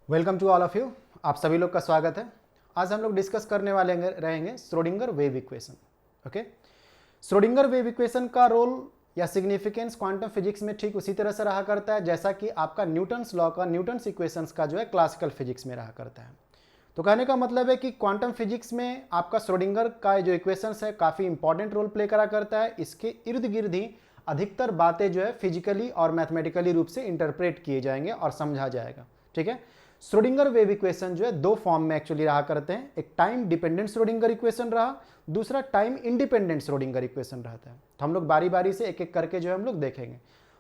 Welcome to all of you. आप सभी लोग का स्वागत है। आज हम लोग डिस्कस करने वाले रहेंगे Schrodinger wave equation. Okay, Schrodinger wave equation का रोल या सिग्निफिकेंस क्वांटम फिजिक्स में ठीक उसी तरह से रहा करता है जैसा कि आपका न्यूटन्स लॉ का, न्यूटन्स इक्वेशंस का जो है क्लासिकल फिजिक्स में रहा करता है। तो कहने का मतलब है कि क्वांटम फिजिक्स में आपका श्रोडिंगर का जो इक्वेशंस है काफ़ी इंपॉर्टेंट रोल प्ले करा करता है। इसके इर्द गिर्द ही अधिकतर बातें जो है फिजिकली और मैथमेटिकली रूप से इंटरप्रेट किए जाएंगे और समझा जाएगा। ठीक है, श्रोडिंगर वेव इक्वेशन जो है दो फॉर्म में एक्चुअली रहा करते हैं। एक टाइम डिपेंडेंट श्रोडिंगर इक्वेशन रहा, दूसरा टाइम इंडिपेंडेंट श्रोडिंगर इक्वेशन रहता है। तो हम लोग बारी बारी से एक एक करके जो है हम लोग देखेंगे।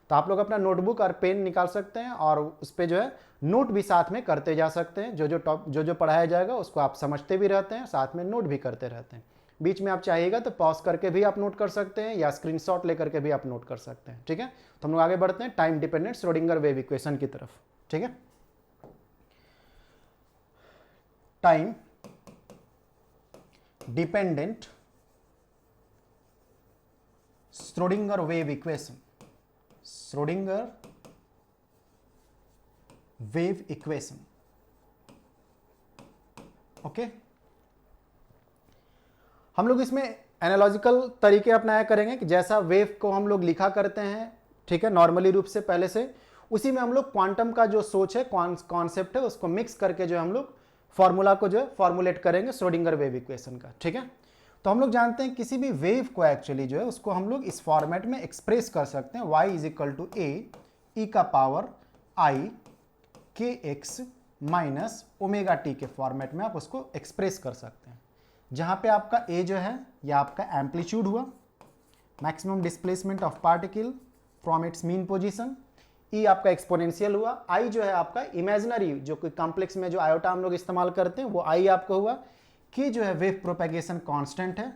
तो आप लोग अपना नोटबुक और पेन निकाल सकते हैं और उस पर जो है नोट भी साथ में करते जा सकते हैं। जो पढ़ाया जाएगा उसको आप समझते भी रहते हैं, साथ में नोट भी करते रहते हैं। बीच में आप चाहिएगा तो पॉज करके भी आप नोट कर सकते हैं या स्क्रीनशॉट लेकर के भी आप नोट कर सकते हैं। ठीक है, तो हम लोग आगे बढ़ते हैं time dependent Schrodinger wave equation की तरफ। ठीक है, time dependent Schrodinger wave equation, Schrodinger wave equation. Okay, हम लोग इसमें एनालॉजिकल तरीके अपनाया करेंगे कि जैसा वेव को हम लोग लिखा करते हैं, ठीक है, नॉर्मली रूप से पहले से, उसी में हम लोग क्वांटम का जो सोच है, कॉन्सेप्ट है, उसको मिक्स करके जो हम लोग फॉर्मूला को जो है फॉर्मुलेट करेंगे श्रोडिंगर वेव इक्वेशन का। ठीक है, तो हम लोग जानते हैं किसी भी वेव को एक्चुअली जो है उसको हम लोग इस फॉर्मेट में एक्सप्रेस कर सकते हैं। y is equal to A e का पावर आई के एक्स माइनस ओमेगा टी के फॉर्मेट में आप उसको एक्सप्रेस कर सकते हैं। जहां पे आपका a जो है यह आपका एम्पलीट्यूड हुआ, maximum displacement of particle from its mean position, e आपका एक्सपोनेंशियल हुआ, आई जो है आपका इमेजिनरी, जो कोई कॉम्प्लेक्स में जो आयोटा हम लोग इस्तेमाल करते हैं वो आई आपको हुआ, के जो है वेव प्रोपेगेशन कांस्टेंट है,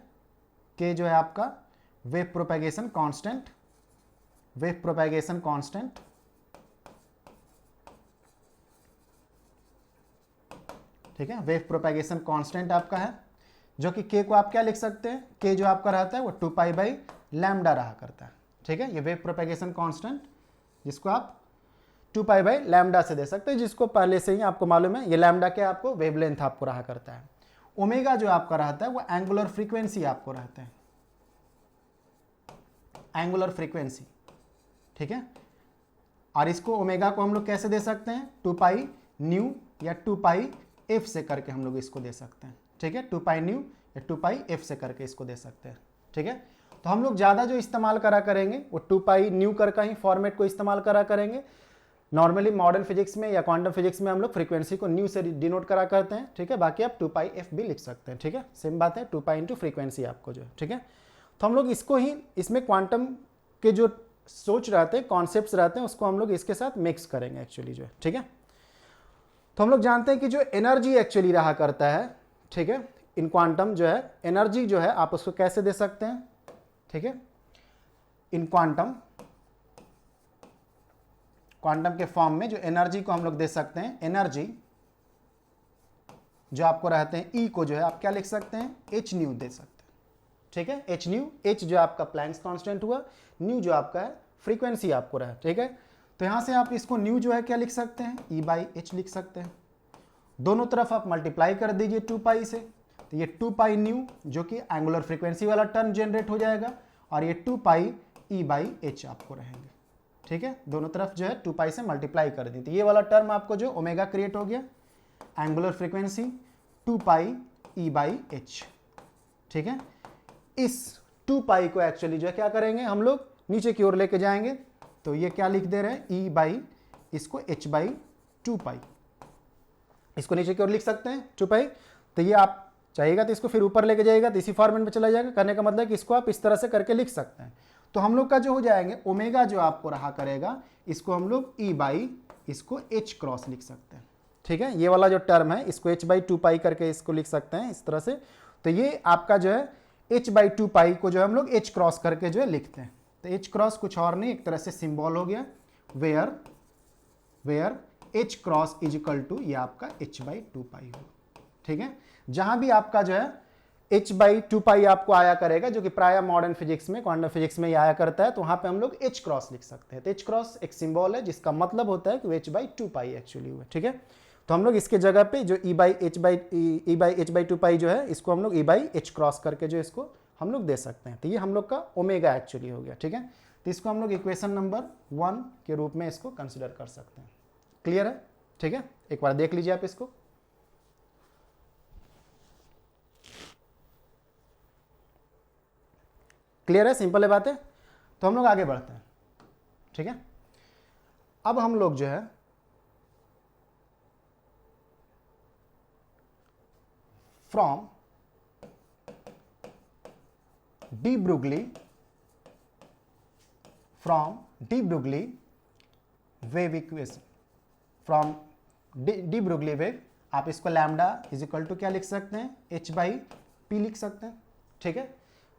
के जो है आपका wave propagation constant, wave propagation constant. ठीक है, वेव प्रोपेगेशन कांस्टेंट आपका है, जो कि के को आप क्या लिख सकते हैं, के जो आपका रहता है वो 2 पाई बाई लैम्डा रहा करता है। ठीक है, ये वेव प्रोपेगेशन कांस्टेंट जिसको आप 2 पाई बाई लैम्डा से दे सकते हैं, जिसको पहले से ही आपको मालूम है। ये लैम्डा क्या आपको वेवलेंथ आपको रहा करता है। ओमेगा जो आपका रहता है वो एंगुलर फ्रीक्वेंसी आपको रहता है, एंगुलर फ्रीक्वेंसी। ठीक है, और इसको ओमेगा को हम लोग कैसे दे सकते हैं, 2 पाई न्यू या 2 पाई एफ से करके हम लोग इसको दे सकते हैं। ठीक है, 2 पाई न्यू या 2 पाई एफ से करके इसको दे सकते हैं। ठीक है, तो हम लोग ज़्यादा जो इस्तेमाल करा करेंगे वो 2 पाई न्यू कर का ही फॉर्मेट को इस्तेमाल करा करेंगे। नॉर्मली मॉडर्न फिजिक्स में या क्वांटम फिजिक्स में हम लोग फ्रीक्वेंसी को न्यू से डिनोट करा करते हैं। ठीक है, बाकी आप 2 पाई एफ भी लिख सकते हैं। ठीक है, सेम बात है, 2 पाई इंटू फ्रीक्वेंसी आपको जो है। ठीक है, तो हम लोग इसको ही, इसमें क्वांटम के जो सोच रहते हैं, कॉन्सेप्ट्स रहते हैं, उसको हम लोग इसके साथ मिक्स करेंगे एक्चुअली जो है। ठीक है, तो हम लोग जानते हैं कि जो एनर्जी एक्चुअली रहा करता है, ठीक है, इन क्वांटम जो है एनर्जी जो है आप उसको कैसे दे सकते हैं। ठीक है, इन क्वांटम के फॉर्म में जो एनर्जी को हम लोग दे सकते हैं, एनर्जी जो आपको रहते हैं ई को जो है आप क्या लिख सकते हैं, एच न्यू दे सकते हैं। ठीक है, एच न्यू, एच जो आपका प्लैंक्स कांस्टेंट हुआ, न्यू जो आपका है फ्रीक्वेंसी आपको रहा। ठीक है, तो यहां से आप इसको न्यू जो है क्या लिख सकते हैं, ई बाई एच लिख सकते हैं। दोनों तरफ आप मल्टीप्लाई कर दीजिए 2 पाई से, तो ये 2 पाई न्यू जो कि एंगुलर फ्रीक्वेंसी वाला टर्म जनरेट हो जाएगा, और ये 2 पाई ई बाई एच आपको रहेंगे। ठीक है, दोनों तरफ जो है 2 पाई से मल्टीप्लाई कर दी, तो ये वाला टर्म आपको जो ओमेगा क्रिएट हो गया, angular frequency 2 pi E by h. ठीक है, इस 2 पाई को एक्चुअली जो है क्या करेंगे, हम लोग नीचे की ओर लेके जाएंगे, तो ये क्या लिख दे रहे हैं, ई बाई इसको एच बाई 2 पाई, इसको नीचे की ओर लिख सकते हैं 2 पाई। तो ये आप चाहिएगा तो इसको फिर ऊपर लेके जाइएगा तो इसी फॉर्मेट में चला जाएगा। करने का मतलब है कि इसको आप इस तरह से करके लिख सकते हैं। तो हम लोग का जो हो जाएंगे ओमेगा जो आपको रहा करेगा, इसको हम लोग ई बाई इसको एच क्रॉस लिख सकते हैं। ठीक है, ये वाला जो टर्म है इसको एच बाई 2 पाई करके इसको लिख सकते हैं इस तरह से। तो ये आपका जो है एच बाई 2 पाई को जो है हम लोग एच क्रॉस करके जो है लिखते हैं। तो एच क्रॉस कुछ और नहीं, एक तरह से सिंबल हो गया, where h cross is equal to ये आपका एच बाई 2 पाई होगा। ठीक है, जहां भी आपका जो है h बाई 2 पाई आपको आया करेगा, जो कि प्राय मॉडर्न फिजिक्स में, क्वांटम फिजिक्स में ही आया करता है, तो वहां पे हम लोग h क्रॉस लिख सकते हैं। तो h क्रॉस एक सिंबल है जिसका मतलब होता है कि h बाई 2 पाई एक्चुअली हुआ। ठीक है, तो हम लोग इसके जगह पे जो ई बाई एच बाई टू पाई जो है इसको हम लोग ई बाई एच क्रॉस करके जो इसको हम लोग दे सकते हैं। तो ये हम लोग का ओमेगा एक्चुअली हो गया, ठीक है। तो इसको हम लोग इक्वेशन नंबर 1 के रूप में इसको कंसिडर कर सकते हैं। क्लियर है, ठीक है। एक बार देख लीजिए आप इसको। क्लियर है, सिंपल है बातें। तो हम लोग आगे बढ़ते हैं, ठीक है। अब हम लोग जो है from de Broglie wave equation, from de Broglie wave, आप इसको लैम्डा इज इक्वल टू क्या लिख सकते हैं, एच बाई पी लिख सकते हैं, ठीक है।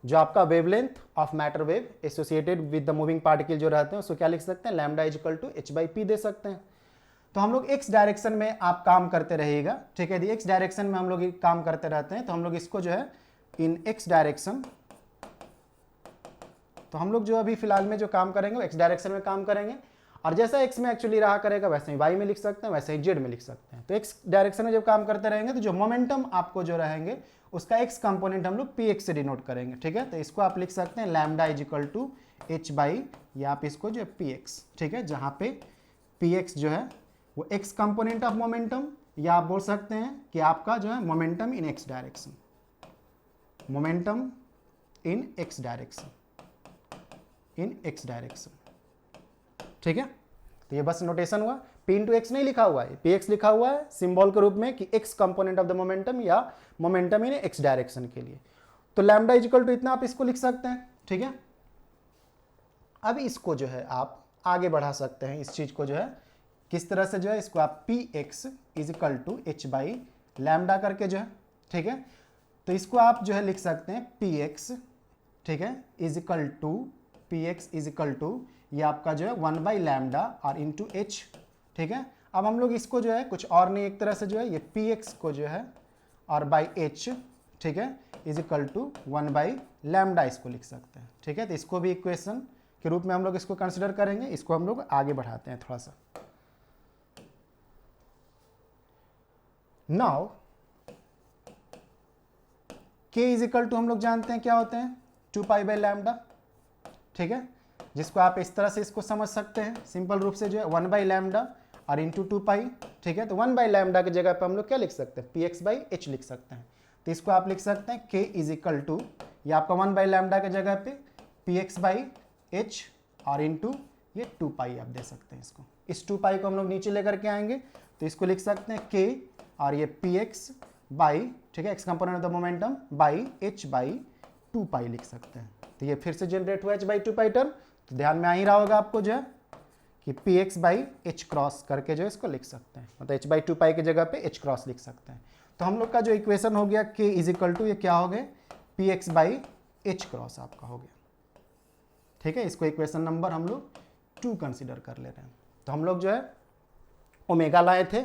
जो आपका wavelength of matter wave associated with the moving particle जो रहते हैं उसको क्या लिख सकते हैं, lambda is equal to h by p दे सकते हैं। तो हम लोग एक्स डायरेक्शन में आप काम करते रहिएगा, ठीक है। एक्स डायरेक्शन में हम लोग काम करते रहते हैं, तो हम लोग इसको जो है इन एक्स डायरेक्शन, तो हम लोग जो अभी फिलहाल में जो काम करेंगे वो एक्स डायरेक्शन में काम करेंगे, और जैसा एक्स में एक्चुअली रहा करेगा वैसे ही वाई में लिख सकते हैं, वैसे ही जेड में लिख सकते हैं। तो एक्स डायरेक्शन में जब काम करते रहेंगे तो जो मोमेंटम आपको जो रहेंगे उसका एक्स कंपोनेंट हम लोग पी एक्स से डिनोट करेंगे, ठीक है। तो इसको आप लिख सकते हैं lambda is equal to h by, या आप इसको जो है पी एक्स, ठीक है, जहाँ पे पी एक्स जो है वो एक्स कंपोनेंट ऑफ मोमेंटम, या आप बोल सकते हैं कि आपका जो है मोमेंटम इन एक्स डायरेक्शन, मोमेंटम इन एक्स डायरेक्शन, इन एक्स डायरेक्शन, ठीक है। तो ये बस नोटेशन हुआ, पी इंटू एक्स नहीं लिखा हुआ है, पी एक्स लिखा हुआ है सिंबल के रूप में कि x component of the momentum या मोमेंटम इन एक्स डायरेक्शन के लिए। तो लैम्डा इज इक्वल टू इतना आप इसको लिख सकते हैं, ठीक है। अब इसको जो है आप आगे बढ़ा सकते हैं, इस चीज को जो है किस तरह से जो है इसको आप p x is equal to h by lambda करके जो है, ठीक है। तो इसको आप जो है लिख सकते हैं पी एक्स, ठीक है, is equal to p x is equal to ये आपका जो है 1 बाई लैम्डा और इंटू एच, ठीक है। अब हम लोग इसको जो है कुछ और नहीं, एक तरह से जो है ये पी एक्स को जो है और बाई एच, ठीक है, is equal to 1 by lambda इसको लिख सकते हैं, ठीक है। तो इसको भी इक्वेशन के रूप में हम लोग इसको कंसिडर करेंगे। इसको हम लोग आगे बढ़ाते हैं थोड़ा सा। नाउ के इज इक्वल टू हम लोग जानते हैं क्या होते हैं, 2 पाई बाई लैम्डा, ठीक है, जिसको आप इस तरह से इसको समझ सकते हैं सिंपल रूप से जो है 1 बाई लैम्डा और इंटू 2 पाई, ठीक है। तो 1 बाई लैम्डा की जगह पे हम लोग क्या लिख सकते हैं, पी एक्स बाई एच लिख सकते हैं। तो इसको आप लिख सकते हैं के इज इक्वल टू ये आपका 1 बाई लैम्डा की जगह पे पी एक्स बाई एच और इंटू ये 2 पाई आप दे सकते हैं इसको। इस 2 पाई को हम लोग नीचे लेकर के आएंगे, तो इसको लिख सकते हैं के और ये पी एक्स बाई, ठीक है, x component of the momentum by H by 2 पाई लिख सकते हैं। तो ये फिर से जनरेट हुआ एच बाई 2 पाई टर्म, तो ध्यान में आ ही रहा होगा आपको जो है कि P x by h cross करके जो है इसको लिख सकते हैं, मतलब एच बाई 2 पाई की जगह पे एच क्रॉस लिख सकते हैं। तो हम लोग का जो इक्वेशन हो गया के इज इक्वल टू ये क्या हो गया, P x by h cross आपका हो गया, ठीक है। इसको इक्वेशन नंबर हम लोग 2 कंसिडर कर ले रहे हैं। तो हम लोग जो है ओमेगा लाए थे,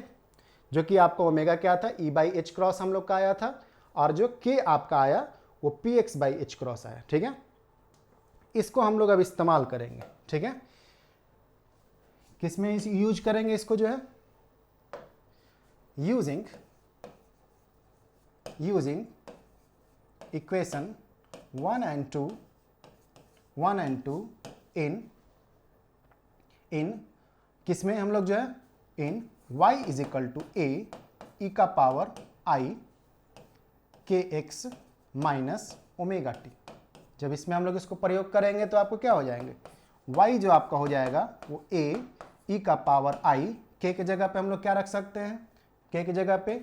जो कि आपका ओमेगा क्या था, ई बाई एच क्रॉस हम लोग का आया था, और जो के आपका आया वो P x by h cross आया, ठीक है। इसको हम लोग अब इस्तेमाल करेंगे, ठीक है। किसमें यूज करेंगे इसको जो है, यूजिंग इक्वेशन 1 and 2 इन किसमें हम लोग जो है इन y is equal to A e का पावर आई के एक्स माइनस ओमेगा टी। जब इसमें हम लोग इसको प्रयोग करेंगे तो आपको क्या हो जाएंगे, y जो आपका हो जाएगा वो a e का पावर i, k के जगह पे हम लोग क्या रख सकते हैं, k की जगह पे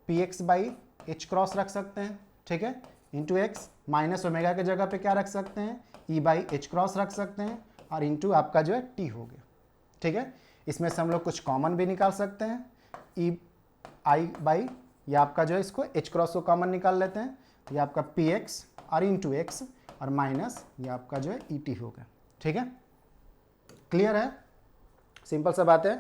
P x by h cross रख सकते हैं, ठीक है, इंटू एक्स, माइनस ओमेगा के जगह पे क्या रख सकते हैं, e बाई एच क्रॉस रख सकते हैं, और इंटू आपका जो है t हो गया, ठीक है। इसमें से हम लोग कुछ कॉमन भी निकाल सकते हैं, ई आई बाई ये आपका जो है इसको एच क्रॉस को कॉमन निकाल लेते हैं, ये आपका पी एक्स और इंटू एक्स और माइनस ये आपका जो है ई टी होगा, ठीक है। क्लियर है, सिंपल सा बात है।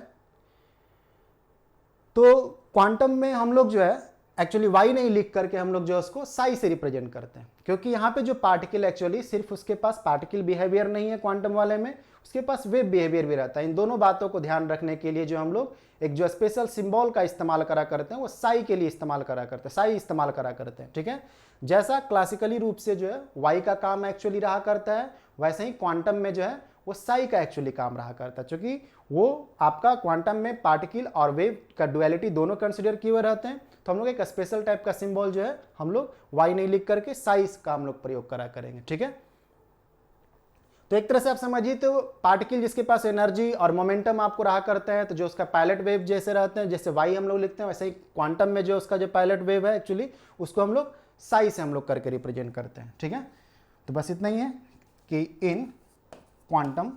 तो क्वांटम में हम लोग जो है एक्चुअली y नहीं लिख करके हम लोग जो उसको साई से रिप्रेजेंट करते हैं, क्योंकि यहाँ पे जो पार्टिकल एक्चुअली सिर्फ उसके पास पार्टिकल बिहेवियर नहीं है क्वांटम वाले में, उसके पास वेव बिहेवियर भी रहता है। इन दोनों बातों को ध्यान रखने के लिए जो हम लोग एक जो स्पेशल सिंबल का इस्तेमाल करा करते हैं वो साई के लिए इस्तेमाल करा करते हैं, साई इस्तेमाल करा करते हैं, ठीक है। जैसा क्लासिकली रूप से जो है वाई का काम एक्चुअली रहा करता है, वैसे ही क्वांटम में जो है वो साई का एक्चुअली काम रहा करता है, क्योंकि वो आपका क्वांटम में पार्टिकल और वेव का डुअलिटी दोनों कंसिडर किए हुए रहते हैं। तो हम लोग एक स्पेशल टाइप का सिंबल जो है हम लोग वाई नहीं लिख करके साई का हम लोग प्रयोग करा करेंगे, ठीक है। तो एक तरह से आप समझिए तो पार्टिकल जिसके पास एनर्जी और मोमेंटम आपको रहा करता है, तो जो उसका पायलट वेव जैसे रहते हैं, जैसे वाई हम लोग लिखते हैं, वैसे ही क्वांटम में जो उसका जो पायलट वेव है एक्चुअली उसको हम लोग साई से हम लोग करके रिप्रेजेंट करते हैं, ठीक है। तो बस इतना ही है कि इन क्वांटम,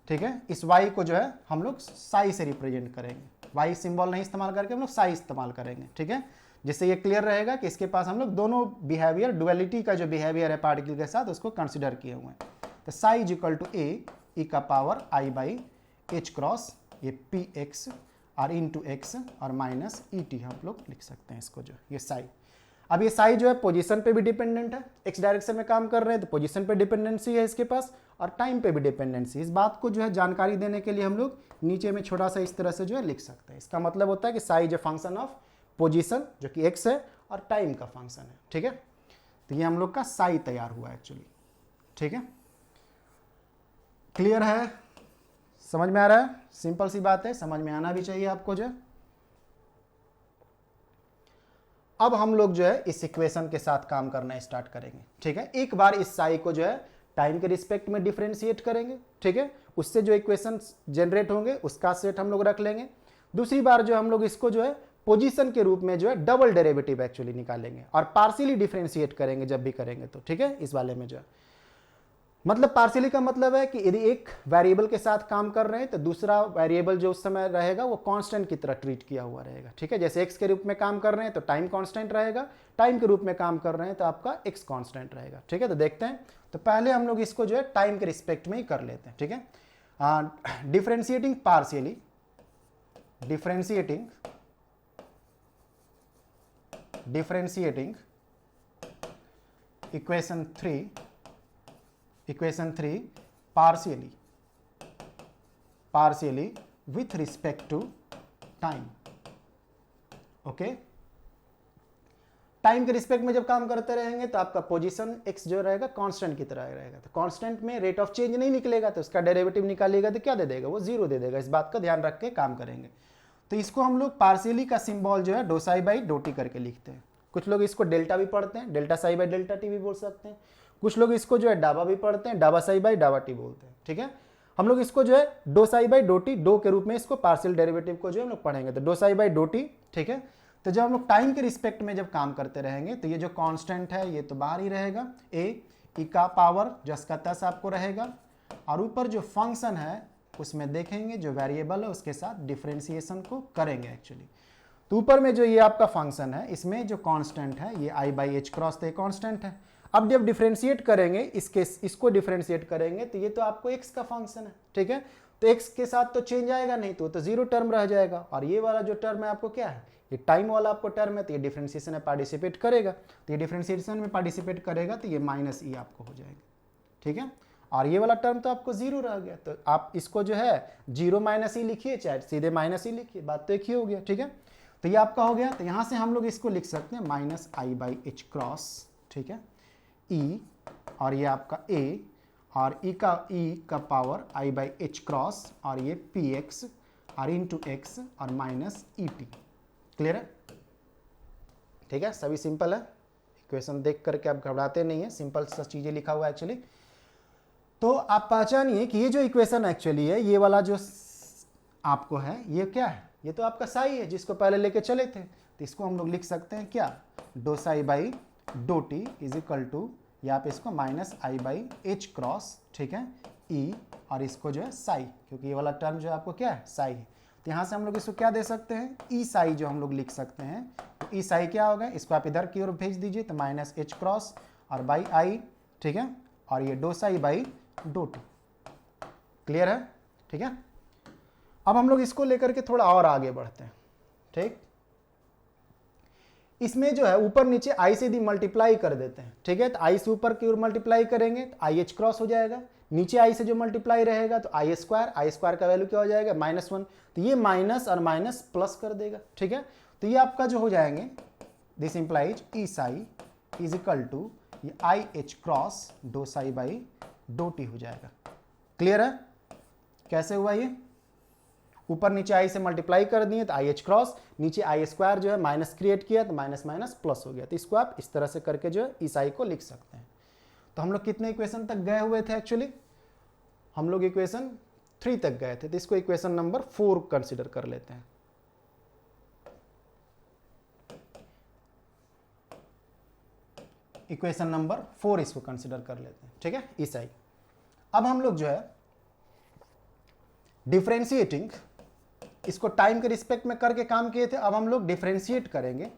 ठीक है, इस वाई को जो है हम लोग साई से रिप्रेजेंट करेंगे, वाई सिंबल नहीं इस्तेमाल करके हम लोग साई इस्तेमाल करेंगे, ठीक है। जिससे ये क्लियर रहेगा कि इसके पास हम लोग दोनों बिहेवियर, डुअलिटी का जो बिहेवियर है पार्टिकल के साथ उसको कंसिडर किए हुए हैं। तो Sai is equal to A e का power i by h cross ये पी एक्स और इन टू एक्स और माइनस ई टी हम लोग लिख सकते हैं इसको, जो ये साई। अब ये साई जो है पोजीशन पे भी डिपेंडेंट है, एक्स डायरेक्शन में काम कर रहे हैं तो पोजीशन पे डिपेंडेंसी है इसके पास, और टाइम पे भी डिपेंडेंसी। इस बात को जो है जानकारी देने के लिए हम लोग नीचे में छोटा सा इस तरह से जो है लिख सकते हैं। इसका मतलब होता है कि साई जो फंक्शन ऑफ पोजीशन जो कि एक्स है और टाइम का फंक्शन है, ठीक है। तो ये हम लोग का साई तैयार हुआ एक्चुअली, ठीक है। क्लियर है, समझ में आ रहा है? सिंपल सी बात है, समझ में आना भी चाहिए आपको जो है। अब हम लोग जो है इस इक्वेशन के साथ काम करना स्टार्ट करेंगे, ठीक है। एक बार इस साई को जो है टाइम के रिस्पेक्ट में डिफरेंशिएट करेंगे, ठीक है। उससे जो इक्वेशन जनरेट होंगे उसका सेट हम लोग रख लेंगे। दूसरी बार जो हम लोग इसको जो है पोजीशन के रूप में जो है डबल डेरिवेटिव एक्चुअली निकालेंगे और पार्शियली डिफरेंशिएट करेंगे जब भी करेंगे तो, ठीक है। इस वाले में जो है मतलब पार्शियली का मतलब है कि यदि एक वेरिएबल के साथ काम कर रहे हैं तो दूसरा वेरिएबल जो उस समय रहेगा वो कांस्टेंट की तरह ट्रीट किया हुआ रहेगा, ठीक है। जैसे एक्स के रूप में काम कर रहे हैं तो टाइम कांस्टेंट रहेगा, टाइम के रूप में काम कर रहे हैं तो आपका एक्स कांस्टेंट रहेगा, ठीक है। तो देखते हैं, तो पहले हम लोग इसको जो है टाइम के रिस्पेक्ट में ही कर लेते हैं, ठीक है। Differentiating partially, differentiating equation 3 partially with respect to time, okay. Time के रिस्पेक्ट में जब काम करते रहेंगे तो आपका पोजीशन एक्स जो रहेगा कांस्टेंट की तरह रहेगा, तो कांस्टेंट में रेट ऑफ चेंज नहीं निकलेगा, तो उसका डेरिवेटिव निकालिएगा तो क्या दे देगा, वो जीरो दे देगा। इस बात का ध्यान रख के काम करेंगे। तो इसको हम लोग पार्शियली का सिंबल जो है do psi by do t करके लिखते हैं। कुछ लोग इसको डेल्टा भी पढ़ते हैं, delta psi by delta T भी बोल सकते हैं। कुछ लोग इसको जो है डाबा भी पढ़ते हैं, डाबा साई बाई डाबा टी बोलते हैं, ठीक है। हम लोग इसको जो है do psi by do t, do के रूप में इसको पार्शियल डेरिवेटिव को जो है हम लोग पढ़ेंगे, तो do psi by do t, ठीक है। तो जब हम लोग टाइम के रिस्पेक्ट में जब काम करते रहेंगे तो ये जो कांस्टेंट है ये तो बाहर ही रहेगा, ए ई का पावर 10 का 10 आपको रहेगा, और ऊपर जो फंक्शन है उसमें देखेंगे जो वेरिएबल है उसके साथ डिफरेंशिएशन को करेंगे एक्चुअली। तो ऊपर में जो ये आपका फंक्शन है इसमें जो कांस्टेंट है ये आई बाई एच क्रॉस तो कांस्टेंट है। अब जब डिफरेंशिएट करेंगे इसको डिफरेंशिएट करेंगे तो ये तो आपको एक्स का फंक्शन है, ठीक है। तो एक्स के साथ तो चेंज आएगा नहीं, तो जीरो टर्म रह जाएगा, और ये वाला जो टर्म है आपको क्या है, ये टाइम वाला आपको टर्म है, तो ये डिफरेंशिएशन में पार्टिसिपेट करेगा, तो ये डिफरेंशिएशन में पार्टिसिपेट करेगा तो ये माइनस ई आपको हो जाएगा, ठीक है। और ये वाला टर्म तो आपको जीरो रह गया, तो आप इसको जो है जीरो माइनस ई लिखिए चाहे सीधे माइनस ई लिखिए, बात तो एक ही हो गया, ठीक है। तो ये आपका हो गया। तो यहाँ से हम लोग इसको लिख सकते हैं minus i by h cross, ठीक है, ई, और ये आपका ए, और ई का power i by h cross, और ये पी एक्स और इंटू एक्स और माइनस ई टी। क्लियर है? ठीक है, सभी सिंपल है। इक्वेशन देख करके आप घबराते नहीं है, सिंपल सा चीज़ें लिखा हुआ है एक्चुअली। तो आप पहचानिए कि ये जो इक्वेशन एक्चुअली है, ये वाला जो आपको है ये क्या है, ये तो आपका साई है जिसको पहले लेके चले थे। तो इसको हम लोग लिख सकते हैं क्या, do psi by do t is equal to, या आप इसको minus i by h cross, ठीक है, ई, और इसको जो है साई, क्योंकि ये वाला टर्म जो है आपको क्या है, साई है। तो यहाँ से हम लोग इसको क्या दे सकते हैं, ई साई जो हम लोग लिख सकते हैं। तो ई साई क्या होगा, इसको आप इधर की ओर भेज दीजिए, तो माइनस एच क्रॉस और बाई आई, ठीक है, और ये do psi by do t. Clear है? ठीक है। अब हम लोग इसको लेकर के थोड़ा और आगे बढ़ते हैं। ठीक। इसमें जो है ऊपर नीचे आई से यदि मल्टीप्लाई कर देते हैं, ठीक है, तो आई से ऊपर की ओर मल्टीप्लाई करेंगे तो आई एच क्रॉस हो जाएगा, नीचे आई से जो मल्टीप्लाई रहेगा तो आई स्क्वायर का वैल्यू क्या हो जाएगा -1, तो ये माइनस और माइनस प्लस कर देगा, ठीक है। तो ये आपका जो हो जाएंगे, this implies e psi is equal to ये i h cross do psi by do t हो जाएगा। क्लियर है कैसे हुआ ये? ऊपर नीचे आई से मल्टीप्लाई कर दिए तो आई एच क्रॉस, नीचे आई स्क्वायर जो है माइनस क्रिएट किया तो माइनस माइनस प्लस हो गया। तो इसको आप इस तरह से करके जो है इस आई को लिख सकते हैं। तो हम लोग कितने इक्वेशन तक गए हुए थे? एक्चुअली हम लोग इक्वेशन 3 तक गए थे, तो इसको इक्वेशन नंबर 4 कंसिडर कर लेते हैं। इक्वेशन नंबर 4 इसको कंसिडर कर लेते हैं, ठीक है, इस आई। अब हम लोग जो है डिफरेंशिएटिंग इसको टाइम के रिस्पेक्ट में करके काम किए थे, अब हम लोग डिफरेंशिएट करेंगे।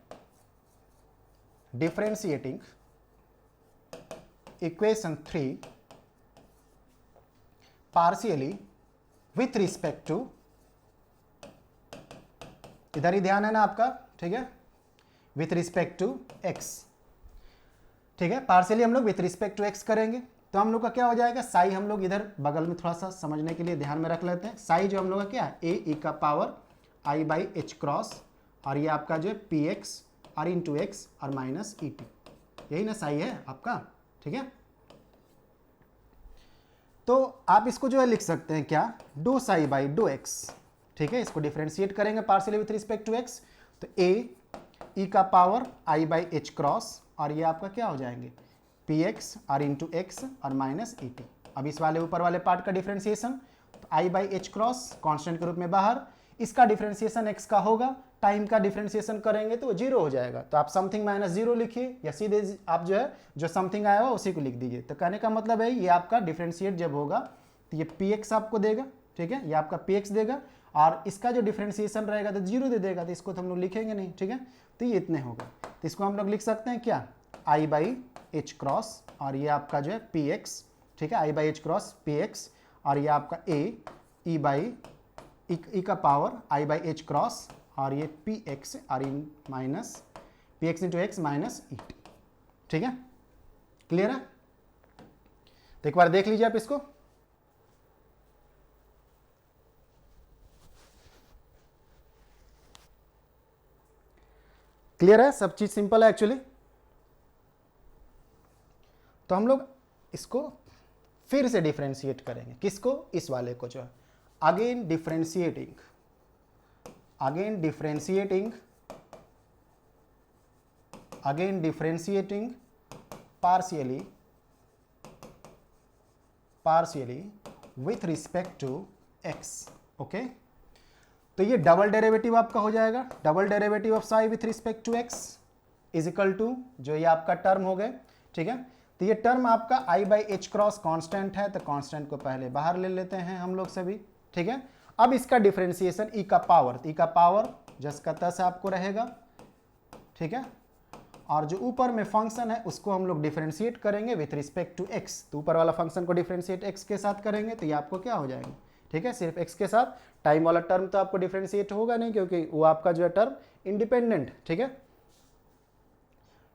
Differentiating equation 3 partially with respect to, इधर ही ध्यान है ना आपका, ठीक है, विथ रिस्पेक्ट टू एक्स, ठीक है। पार्शियली हम लोग विथ रिस्पेक्ट टू एक्स करेंगे तो हम लोग का क्या हो जाएगा, साई हम लोग इधर बगल में थोड़ा सा समझने के लिए ध्यान में रख लेते हैं। साई जो हम लोग का क्या है, ए ई का power i by h cross, और ये आपका जो है पी एक्स और इंटू एक्स और माइनस ई टी, यही ना साई है आपका, ठीक है। तो आप इसको जो है लिख सकते हैं क्या, do psi by do x, ठीक है। इसको डिफरेंशिएट करेंगे partially with respect to x, तो ए ई का power i by h cross, और ये आपका क्या हो जाएंगे पी एक्स और इंटू एक्स और माइनस ई टी। अब इस वाले ऊपर वाले पार्ट का डिफरेंशिएशन, तो i by h cross constant के रूप में बाहर, इसका डिफरेंशिएशन एक्स का होगा, टाइम का डिफरेंशिएशन करेंगे तो वो 0 हो जाएगा। तो आप समथिंग माइनस 0 लिखिए, या सीधे आप जो है जो समथिंग आया हुआ उसी को लिख दीजिए। तो कहने का मतलब है ये आपका डिफरेंशिएट जब होगा तो ये पी एक्स आपको देगा, ठीक है, ये आपका पी एक्स देगा, और इसका जो डिफरेंशिएशन रहेगा तो 0 दे देगा, तो इसको तो हम लोग लिखेंगे नहीं, ठीक है। तो ये इतने होगा, तो इसको हम लोग लिख सकते हैं क्या, आई बाई एच क्रॉस, और ये आपका जो है पी एक्स, ठीक है, i by h cross p x, और ये आपका ए ई बाई ई का power i by h cross, और ये पी एक्स और इन minus p x into x minus e t, ठीक है। क्लियर है? तो एक बार देख लीजिए आप इसको। क्लियर है? सब चीज सिंपल है एक्चुअली। तो हम लोग इसको फिर से डिफरेंशिएट करेंगे, किसको, इस वाले को जो है, again differentiating partially with respect to x, okay. तो ये डबल डेरिवेटिव आपका हो जाएगा, double derivative of psi with respect to x is equal to, जो ये आपका टर्म हो गए, ठीक है। तो ये टर्म आपका आई बाई एच क्रॉस कांस्टेंट है, तो कांस्टेंट को पहले बाहर ले लेते हैं हम लोग सभी, ठीक है। अब इसका डिफरेंशिएशन ई का पावर जस का तस आपको रहेगा, ठीक है, और जो ऊपर में फंक्शन है उसको हम लोग डिफरेंशिएट करेंगे विथ रिस्पेक्ट टू एक्स। तो ऊपर वाला फंक्शन को डिफरेंशिएट एक्स के साथ करेंगे तो ये आपको क्या हो जाएंगे, ठीक है, सिर्फ एक्स के साथ। टाइम वाला टर्म तो आपको डिफरेंशिएट होगा नहीं, क्योंकि वो आपका जो है टर्म इंडिपेंडेंट, ठीक है।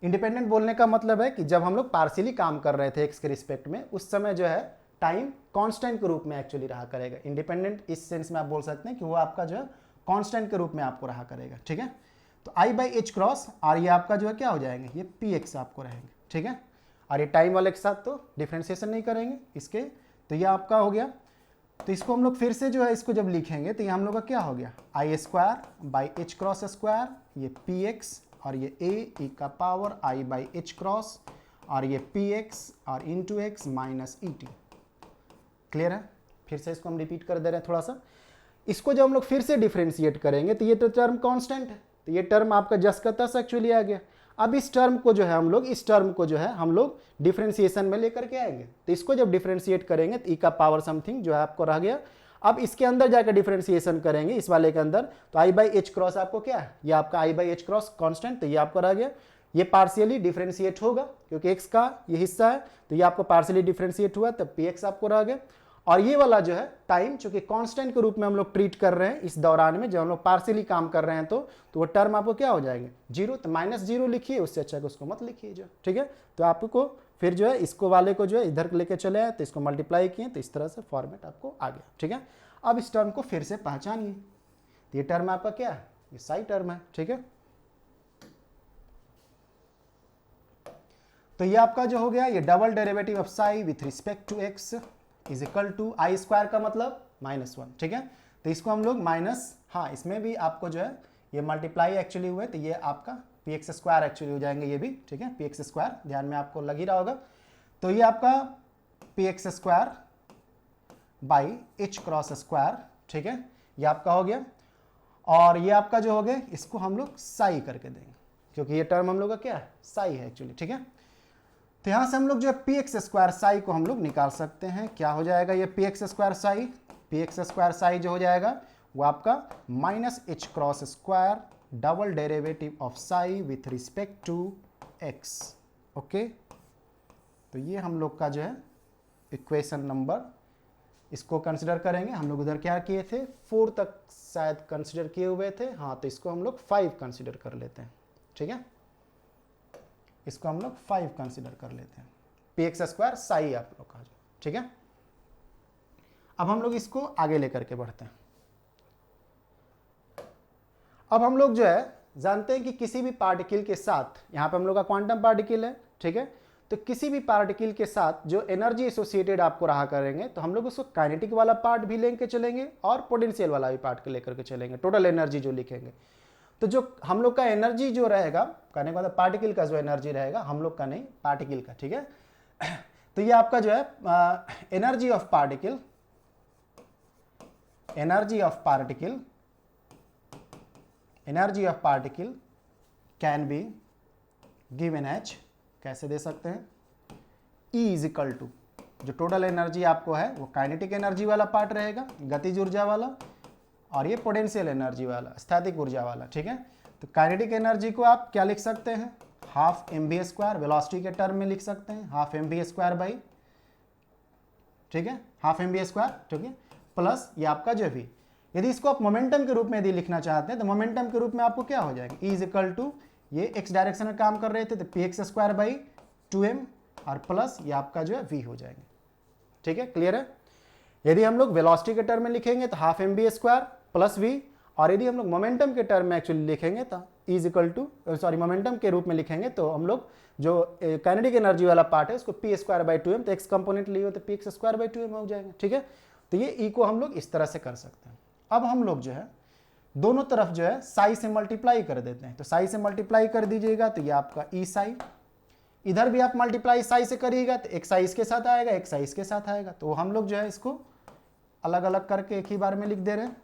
इंडिपेंडेंट बोलने का मतलब है कि जब हम लोग पार्शियली काम कर रहे थे एक्स के रिस्पेक्ट में, उस समय जो है टाइम कांस्टेंट के रूप में एक्चुअली रहा करेगा। इंडिपेंडेंट इस सेंस में आप बोल सकते हैं कि वो आपका जो है कांस्टेंट के रूप में आपको रहा करेगा, ठीक है। तो आई बाई एच क्रॉस, और ये आपका जो है क्या हो जाएंगे, ये पी एक्स आपको रहेंगे, ठीक है। और ये टाइम वाले के साथ तो डिफरेंशिएशन नहीं करेंगे इसके, तो ये आपका हो गया। तो इसको हम लोग फिर से जो है इसको जब लिखेंगे तो ये हम लोग का क्या हो गया, i square by h cross square, ये पी एक्स, और ये ए ई का power i by h cross, और ये पी एक्स और into x minus e t. Clear है? फिर से इसको हम रिपीट कर दे रहे हैं थोड़ा सा। इसको जब हम लोग फिर से डिफरेंशिएट करेंगे तो ये तो टर्म कांस्टेंट है, तो ये टर्म आपका जस का तस एक्चुअली आ गया। अब इस टर्म को जो है हम लोग डिफरेंशिएशन में लेकर के आएंगे। तो इसको जब डिफरेंशिएट करेंगे तो ई का पावर समथिंग जो है आपको रह गया। अब इसके अंदर जाकर डिफरेंशिएशन करेंगे इस वाले के अंदर, तो आई बाई एच क्रॉस आपको क्या है, ये आपका आई बाई एच क्रॉस कांस्टेंट, तो ये आपको रह गया। ये पार्शियली डिफरेंशिएट होगा क्योंकि एक्स का ये हिस्सा है, तो ये आपको पार्शियली डिफरेंशिएट हुआ, तब पी एक्स आपको रह गया। और ये वाला जो है टाइम चूंकि कांस्टेंट के रूप में हम लोग ट्रीट कर रहे हैं इस दौरान में, जब हम लोग पार्शियली काम कर रहे हैं तो वो टर्म आपको क्या हो जाएंगे 0, तो -0 लिखिए, उससे अच्छा कि उसको मत लिखिए जो, ठीक है। तो आपको फिर जो है इसको वाले को जो है इधर लेके चले आए तो इसको मल्टीप्लाई किए, तो इस तरह से फॉर्मेट आपको आ गया, ठीक है। अब इस टर्म को फिर से पहचानिए, तो ये टर्म आपका क्या है, ये साई टर्म है, ठीक है। तो ये आपका जो हो गया ये double derivative of psi with respect to x is equal to i square का मतलब -1, ठीक है। तो इसको हम लोग माइनस, हाँ इसमें भी आपको जो है ये मल्टीप्लाई एक्चुअली हुए तो ये आपका पी एक्स स्क्वायर एक्चुअली हो जाएंगे ये भी, ठीक है। पी एक्स स्क्वायर ध्यान में आपको लग ही रहा होगा। तो ये आपका P x square by h cross square, ठीक है, ये आपका हो गया। और ये आपका जो हो गया इसको हम लोग साई करके देंगे क्योंकि ये टर्म हम लोग का क्या है साई है एक्चुअली, ठीक है। तो यहां से हम लोग जो है पी एक्स स्क्वायर साई को हम लोग निकाल सकते हैं। क्या हो जाएगा ये p x square psi, p x square psi जो हो जाएगा वो आपका minus h cross square double derivative of psi with respect to x, okay. तो ये हम लोग का जो है इक्वेशन नंबर, इसको कंसिडर करेंगे। हम लोग उधर क्या किए थे 4 तक शायद कंसिडर किए हुए थे, हाँ तो इसको हम लोग 5 कंसिडर कर लेते हैं, ठीक है। इसको हम लोग 5 कंसिडर कर लेते हैं, पी एक्स स्क्वायर साई आप लोग का, ठीक है। अब हम लोग इसको आगे लेकर के बढ़ते हैं। अब हम लोग जो है जानते हैं कि किसी भी पार्टिकल के साथ, यहाँ पे हम लोग का क्वांटम पार्टिकल है, ठीक है। तो किसी भी पार्टिकल के साथ जो एनर्जी एसोसिएटेड आपको रहा करेंगे तो हम लोग उसको काइनेटिक वाला पार्ट भी लेके चलेंगे और पोटेंशियल वाला भी पार्ट लेकर के चलेंगे, टोटल एनर्जी जो लिखेंगे। तो जो हम लोग का एनर्जी जो रहेगा, कहने का मतलब पार्टिकल का जो एनर्जी रहेगा, हम लोग का नहीं पार्टिकल का, ठीक है। तो ये आपका जो है energy of particle, energy of particle, energy of particle can be given as, कैसे दे सकते हैं, E इज इक्वल टू जो टोटल एनर्जी आपको है वो काइनेटिक एनर्जी वाला पार्ट रहेगा, गतिज ऊर्जा वाला, और ये पोटेंशियल एनर्जी वाला, स्थैतिक ऊर्जा वाला, ठीक है। तो काइनेटिक एनर्जी को आप क्या लिख सकते हैं, half m v square, velocity के टर्म में लिख सकते हैं half m v square by, ठीक है, हाफ एम बी स्क्वायर, ठीक है, प्लस ये आपका जो भी, यदि इसको आप मोमेंटम के रूप में यदि लिखना चाहते हैं तो मोमेंटम के रूप में आपको क्या हो जाएगा, E इज इक्वल टू, ये एक्स डायरेक्शन में काम कर रहे थे तो P x square by 2m और प्लस ये आपका जो है v हो जाएंगे, ठीक है, क्लियर है। यदि हम लोग वेलोसिटी के टर्म में लिखेंगे तो half m v square plus v, और यदि हम लोग मोमेंटम के टर्म में एक्चुअली लिखेंगे तो E is equal to, sorry momentum के रूप में लिखेंगे तो हम लोग जो काइनेटिक एनर्जी वाला पार्ट है उसको पी स्क्वायर बाई 2m, तो एक्स कंपोनेंट लिए हो तो P x square by 2m हो जाएगा, ठीक है। तो ये E को हम लोग इस तरह से कर सकते हैं। अब हम लोग जो है दोनों तरफ जो है साई से मल्टीप्लाई कर देते हैं, तो साई से मल्टीप्लाई कर दीजिएगा तो ये आपका ई साई, इधर भी आप मल्टीप्लाई साई से करिएगा तो एक साई इसके साथ आएगा, एक साई इसके साथ आएगा। तो हम लोग जो है इसको अलग अलग करके एक ही बार में लिख दे रहे हैं,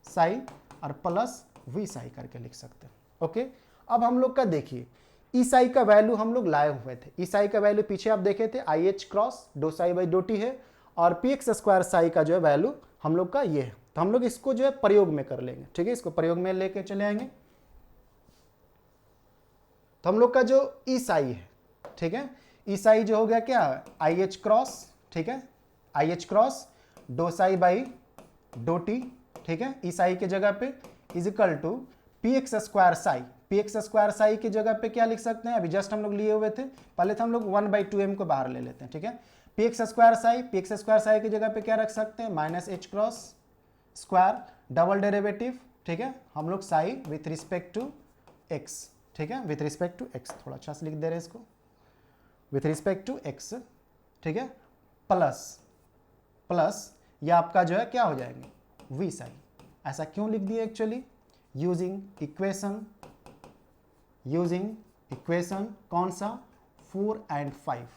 साई और प्लस वी साई करके लिख सकते हैं, ओके। अब हम लोग का देखिए ई साई का वैल्यू हम लोग लाए हुए थे, ई साई का वैल्यू पीछे आप देखे थे i h cross do psi by do t है, और पी एक्स स्क्वायर साई का जो है वैल्यू हम लोग का ये है। तो हम लोग इसको जो है प्रयोग में कर लेंगे, ठीक है, इसको प्रयोग में लेके चले आएंगे। तो हम लोग का जो ई साई है, ठीक है, ई साई जो हो गया क्या आई एच क्रॉस, ठीक है, i h cross do psi by do t, ठीक है, ई साई के जगह पे is equal to p x square psi, p x square psi की जगह पे क्या लिख सकते हैं, अभी जस्ट हम लोग लिए हुए थे, पहले तो हम लोग 1/2m को बाहर ले लेते हैं, ठीक है। P x square psi, p x square psi की जगह पे क्या रख सकते हैं, minus h cross square double derivative, ठीक है, हम लोग psi with respect to x, ठीक है, विथ रिस्पेक्ट टू एक्स, थोड़ा अच्छा से लिख दे रहे हैं इसको, विथ रिस्पेक्ट टू एक्स, ठीक है, प्लस प्लस ये आपका जो है क्या हो जाएंगे वी साई। ऐसा क्यों लिख दिया एक्चुअली, यूजिंग इक्वेशन कौन सा 4 और 5,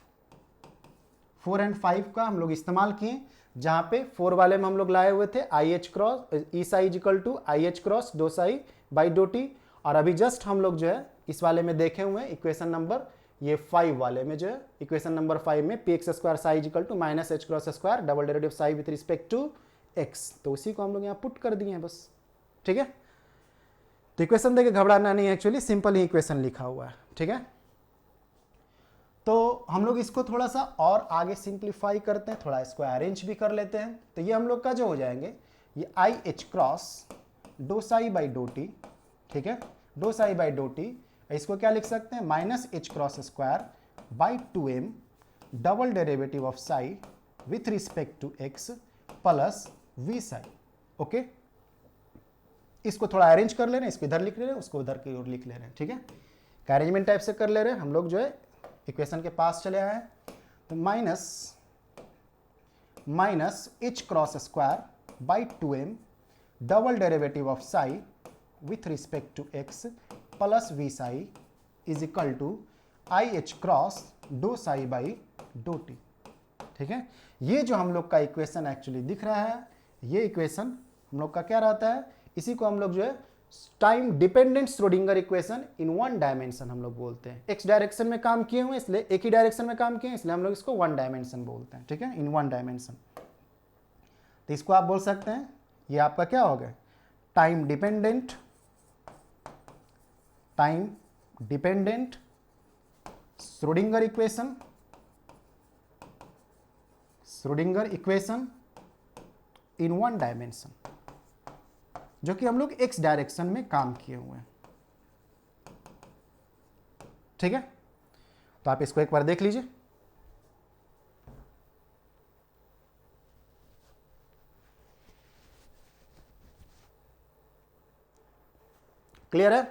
4 और 5 का हम लोग इस्तेमाल किए, जहां पे 4 वाले में हम लोग लाए हुए थे i h cross e psi equal to i h cross do psi by do t, और अभी जस्ट हम लोग जो है इस वाले में देखे हुए हैं इक्वेशन नंबर ये 5 वाले में जो है इक्वेशन नंबर 5 में p x square psi equal to minus h cross square double derivative psi with respect to x, तो उसी को हम लोग यहाँ पुट कर दिए हैं बस, ठीक है। तो इक्वेशन देके घबराना नहीं है, एक्चुअली सिंपल ही इक्वेशन लिखा हुआ है, ठीक है। तो हम लोग इसको थोड़ा सा और आगे सिंप्लीफाई करते हैं, थोड़ा इसको अरेंज भी कर लेते हैं। तो ये हम लोग का जो हो जाएंगे ये i h cross do psi by do t, ठीक है, do psi by do t. इसको क्या लिख सकते हैं, minus h cross square by 2m double derivative of psi with respect to x plus v psi. Okay, इसको थोड़ा arrange कर ले रहे हैं, इसको इधर लिख ले रहे हैं, उसको उधर की ओर लिख ले रहे हैं, ठीक है, अरेंजमेंट टाइप से कर ले रहे हैं। हम लोग जो है इक्वेशन के पास चले आए हैं। तो minus h cross square by 2m double derivative of psi with respect to x plus v psi is equal to i h cross do psi by do t, ठीक है। ये जो हम लोग का इक्वेशन एक्चुअली दिख रहा है, ये इक्वेशन हम लोग का क्या रहता है, इसी को हम लोग जो है time dependent Schrodinger equation in one dimension हम लोग बोलते हैं। एक्स डायरेक्शन में काम किए हुए इसलिए, एक ही डायरेक्शन में काम किए इसलिए हम लोग इसको वन डायमेंशन बोलते हैं, ठीक है, इन वन डायमेंशन। तो इसको आप बोल सकते हैं ये आपका क्या हो गया, time dependent Schrodinger equation in one dimension, जो कि हम लोग एक्स डायरेक्शन में काम किए हुए हैं, ठीक है। तो आप इसको एक बार देख लीजिए। क्लियर है।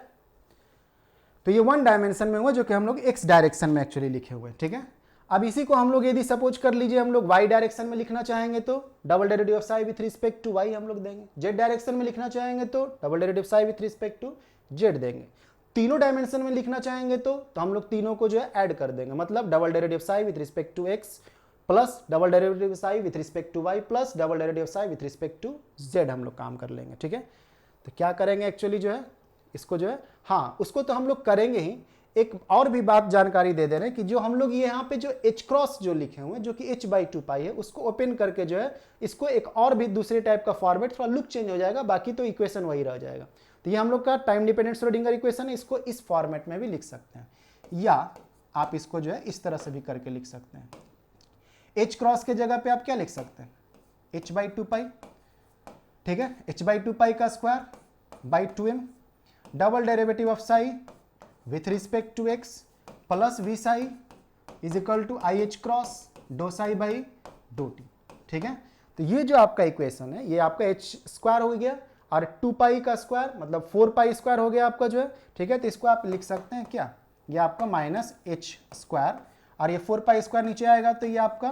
तो ये वन डायमेंशन में हुआ, जो कि हम लोग एक्स डायरेक्शन में एक्चुअली लिखे हुए हैं, ठीक है। अब इसी को हम लोग यदि सपोज कर लीजिए हम लोग वाई डायरेक्शन में लिखना चाहेंगे तो double derivative of psi with respect to y हम लोग देंगे। जेड डायरेक्शन में लिखना चाहेंगे तो double derivative psi with respect to z देंगे। तीनों डायमेंशन में लिखना चाहेंगे तो हम लोग तीनों को जो है ऐड कर देंगे, मतलब double derivative psi with respect to x plus double derivative psi with respect to y plus double derivative psi with respect to z हम लोग काम कर लेंगे, ठीक है। तो क्या करेंगे एक्चुअली जो है इसको जो है, हाँ उसको तो हम लोग करेंगे ही। एक और भी बात जानकारी दे दे रहे हैं कि जो हम लोग ये यहाँ पे जो h क्रॉस जो लिखे हुए हैं जो कि h/2 है, उसको ओपन करके जो है इसको एक और भी दूसरे टाइप का फॉर्मेट, थोड़ा लुक चेंज हो जाएगा, बाकी तो इक्वेशन वही रह जाएगा। तो ये हम लोग का टाइम डिपेंडेंट श्रोडिंगर इक्वेशन है, इसको इस फॉर्मेट में भी लिख सकते हैं, या आप इसको जो है इस तरह से भी करके लिख सकते हैं। h क्रॉस के जगह पे आप क्या लिख सकते हैं, h/2, ठीक है, h/2 का square by 2m double derivative of psi with respect to x plus v psi is equal to i h cross do psi by do t, ठीक है। तो ये जो आपका इक्वेशन है ये आपका एच स्क्वायर हो गया और 2 का स्क्वायर मतलब 4 स्क्वायर हो गया आपका जो है, ठीक है। तो इसको आप लिख सकते हैं क्या, ये आपका माइनस एच स्क्वायर और ये 4 स्क्वायर नीचे आएगा तो ये आपका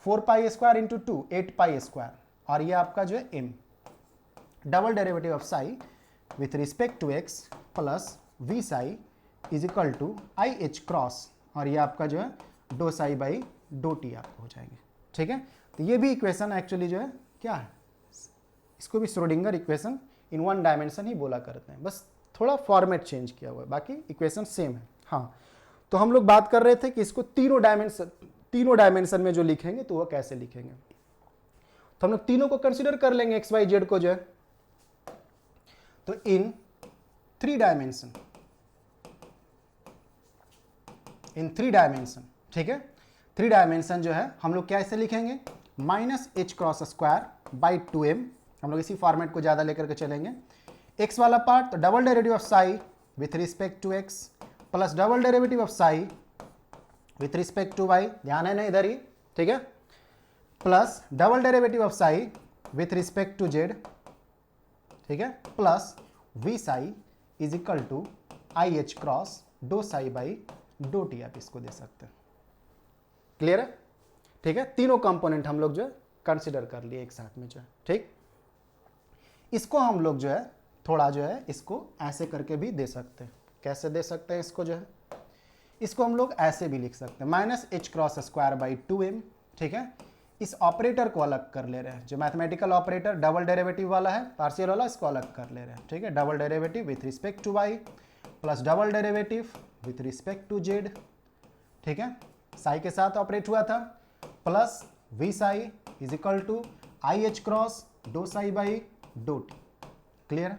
4 स्क्वायर इंटू 2 8 स्क्वायर और ये आपका जो है m double derivative of psi with respect to x plus v psi is equal to i h cross और ये आपका जो है do psi by do t आपको हो जाएंगे, ठीक है। तो ये भी इक्वेशन एक्चुअली जो है क्या है, इसको भी Schrodinger equation in one dimension ही बोला करते हैं, बस थोड़ा फॉर्मेट चेंज किया हुआ है, बाकी इक्वेशन सेम है। हाँ, तो हम लोग बात कर रहे थे कि इसको तीनों डायमेंशन में जो लिखेंगे तो वो कैसे लिखेंगे। तो हम लोग तीनों को कंसिडर कर लेंगे, एक्स वाई जेड को जो है, तो इन थ्री डायमेंशन, ठीक है। 3 डायमेंशन जो है हम लोग कैसे लिखेंगे, minus h cross square by 2m, हम लोग इसी फॉर्मेट को ज्यादा लेकर के चलेंगे। एक्स वाला पार्ट तो double derivative of psi with respect to x plus double derivative of psi with respect to y, ध्यान है ना इधर ही, ठीक है, plus double derivative of psi with respect to z, ठीक है, plus v psi is equal to i h cross do psi by do t, आप इसको दे सकते हैं। क्लियर है, ठीक है। तीनों कंपोनेंट हम लोग जो है कंसिडर कर लिए एक साथ में जो है, ठीक। इसको हम लोग जो है थोड़ा जो है इसको ऐसे करके भी दे सकते हैं। कैसे दे सकते हैं इसको जो है, इसको हम लोग ऐसे भी लिख सकते हैं, minus h cross square by 2m, ठीक है। इस ऑपरेटर को अलग कर ले रहे हैं, जो मैथमेटिकल ऑपरेटर डबल डेरिवेटिव वाला है, पार्शियल वाला, इसको अलग कर ले रहे हैं, ठीक है। Double derivative with respect to y plus double derivative with respect to z, ठीक है, साई के साथ ऑपरेट हुआ था, plus v psi is equal to i h cross do psi by do t. Clear है,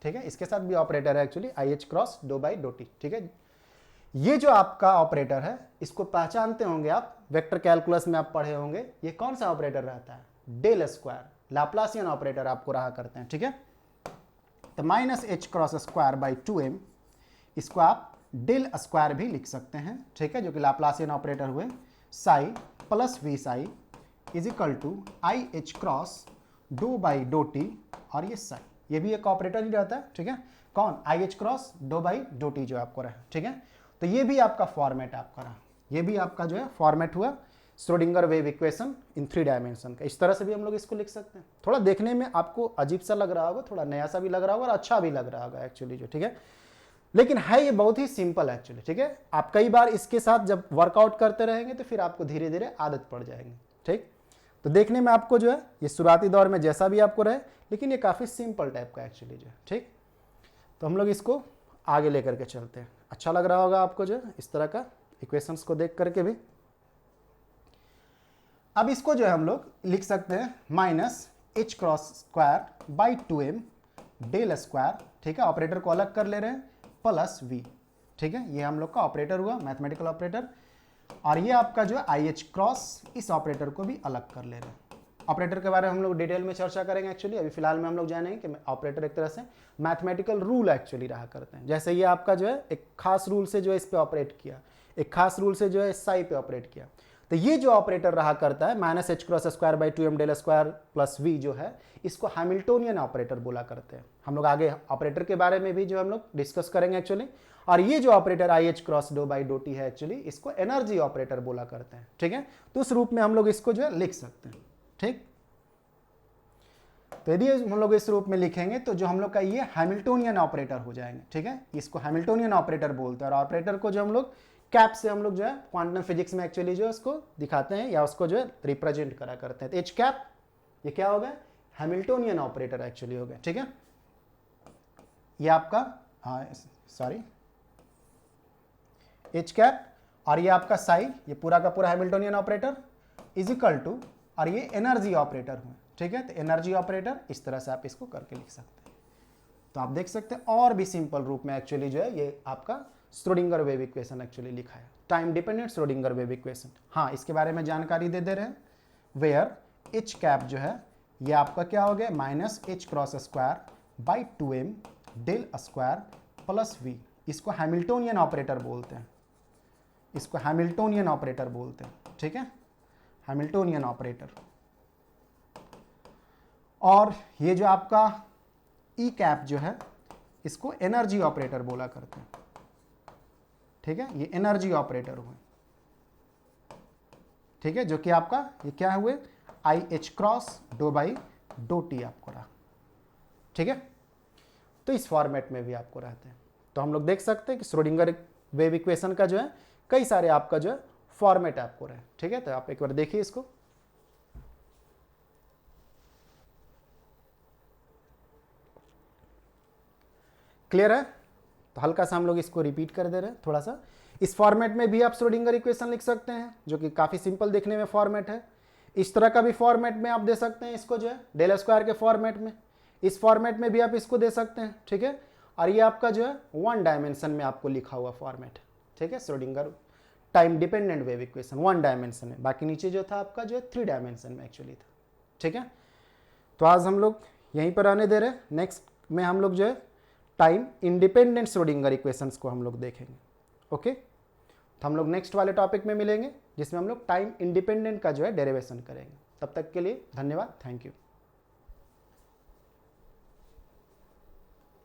ठीक है। इसके साथ भी ऑपरेटर है actually i h cross do by do t, ठीक है। ये जो आपका ऑपरेटर है इसको पहचानते होंगे आप, वेक्टर कैलकुलस में आप पढ़े होंगे, ये कौन सा ऑपरेटर रहता है, डेल स्क्वायर, लाप्लासियन ऑपरेटर आपको रहा करते हैं, ठीक है। तो minus h cross square by 2m, इसको आप डेल स्क्वायर भी लिख सकते हैं, ठीक है, जो कि लाप्लासियन ऑपरेटर हुए, psi plus v psi is equal to i h cross do by do t, और ये साई, ये भी एक ऑपरेटर ही रहता है, ठीक है, कौन, आई h cross do by do T जो आपको रहा, ठीक है। तो ये भी आपका फॉर्मेट आपका रहा, ये भी आपका जो है फॉर्मेट हुआ Schrodinger wave equation in 3 dimension का। इस तरह से भी हम लोग इसको लिख सकते हैं। थोड़ा देखने में आपको अजीब सा लग रहा होगा, थोड़ा नया सा भी लग रहा होगा और अच्छा भी लग रहा होगा एक्चुअली जो, ठीक है, लेकिन है ये बहुत ही सिंपल एक्चुअली, ठीक है। आप कई बार इसके साथ जब वर्कआउट करते रहेंगे तो फिर आपको धीरे धीरे आदत पड़ जाएगी, ठीक। तो देखने में आपको जो है ये शुरुआती दौर में जैसा भी आपको रहे, लेकिन ये काफ़ी सिंपल टाइप का एक्चुअली जो है, ठीक। तो हम लोग इसको आगे लेकर के चलते हैं। अच्छा लग रहा होगा आपको जो है इस तरह का इक्वेशंस को देख करके भी। अब इसको जो है हम लोग लिख सकते हैं minus h cross square by 2m del square, ठीक है, ऑपरेटर को अलग कर ले रहे हैं, प्लस v, ठीक है, ये हम लोग का ऑपरेटर हुआ, मैथमेटिकल ऑपरेटर। और ये आपका जो है आई एच क्रॉस, इस ऑपरेटर को भी अलग कर ले रहे हैं। ऑपरेटर के बारे में हम लोग डिटेल में चर्चा करेंगे एक्चुअली, अभी फिलहाल में हम लोग जानेंगे कि ऑपरेटर एक तरह से मैथमेटिकल रूल एक्चुअली रहा करते हैं। जैसे ये आपका जो है एक खास रूल से जो है इस पे ऑपरेट किया, एक खास रूल से जो है साई पे ऑपरेट किया, तो ये जो ऑपरेटर रहा करता है minus h cross square by 2m del square plus v जो है, इसको हैमिल्टोनियन ऑपरेटर बोला करते हैं। हम लोग आगे ऑपरेटर के बारे में भी जो हम लोग डिस्कस करेंगे एक्चुअली। और ये जो operator I h cross do by do t है एक्चुअली, इसको एनर्जी ऑपरेटर बोला करते हैं, ठीक है। तो उस रूप में हम लोग इसको जो है लिख सकते हैं, ठीक। तो यदि हम लोग इस रूप में लिखेंगे तो जो हम लोग का ये हैमिल्टोनियन ऑपरेटर हो जाएंगे, ठीक है, इसको हैमिल्टोनियन ऑपरेटर बोलते हैं। और ऑपरेटर को जो हम लोग कैप से हम लोग जो है क्वांटम फिजिक्स में एक्चुअली जो है उसको दिखाते हैं या उसको जो है रिप्रेजेंट करा करते हैं। तो एच कैप ये क्या हो गया, हैमिल्टोनियन ऑपरेटर एक्चुअली हो गया, ठीक है। ये आपका सॉरी एच कैप, और ये आपका साई, ये पूरा का पूरा Hamiltonian operator is equal to, और ये एनर्जी ऑपरेटर हुए, ठीक है। तो एनर्जी ऑपरेटर इस तरह से आप इसको करके लिख सकते हैं। तो आप देख सकते हैं और भी सिंपल रूप में एक्चुअली जो है ये आपका श्रोडिंगर वेव इक्वेशन एक्चुअली लिखा है, time dependent Schrodinger wave equation. हाँ, इसके बारे में जानकारी दे रहे हैं, वेयर एच कैप जो है ये आपका क्या हो गया, minus h cross square by 2m del square plus v, इसको हैमिल्टोनियन ऑपरेटर बोलते हैं, इसको हैमिल्टोनियन ऑपरेटर बोलते हैं, ठीक है, हैमिल्टोनियन ऑपरेटर। और ये जो आपका ई कैप जो है इसको एनर्जी ऑपरेटर बोला करते हैं, ठीक है, ये एनर्जी ऑपरेटर हुए, ठीक है, जो कि आपका ये क्या हुए, आई h cross do by do t आपको रहा, ठीक है। तो इस फॉर्मेट में भी आपको रहते हैं। तो हम लोग देख सकते हैं कि श्रोडिंगर वेव इक्वेशन का जो है कई सारे आपका जो है फॉर्मेट आपको रहे, ठीक है। तो आप एक बार देखिए इसको, क्लियर है। तो हल्का सा हम लोग इसको रिपीट कर दे रहे हैं थोड़ा सा। इस फॉर्मेट में भी आप श्रोडिंगर इक्वेशन लिख सकते हैं, जो कि काफ़ी सिंपल दिखने में फॉर्मेट है। इस तरह का भी फॉर्मेट में आप दे सकते हैं इसको जो है डेल स्क्वायर के फॉर्मेट में, इस फॉर्मेट में भी आप इसको दे सकते हैं, ठीक है। और ये आपका जो है 1 डायमेंशन में आपको लिखा हुआ फॉर्मेट, ठीक है, Schrodinger time dependent wave equation 1 dimension में, बाकी नीचे जो था आपका जो है 3 डायमेंशन में एक्चुअली था, ठीक है। तो आज हम लोग यहीं पर आने दे रहे हैं। नेक्स्ट में हम लोग जो है टाइम इंडिपेंडेंट श्रोडिंगर इक्वेशंस को हम लोग देखेंगे, ओके। तो हम लोग नेक्स्ट वाले टॉपिक में मिलेंगे जिसमें हम लोग टाइम इंडिपेंडेंट का जो है डेरिवेशन करेंगे। तब तक के लिए धन्यवाद, थैंक यू।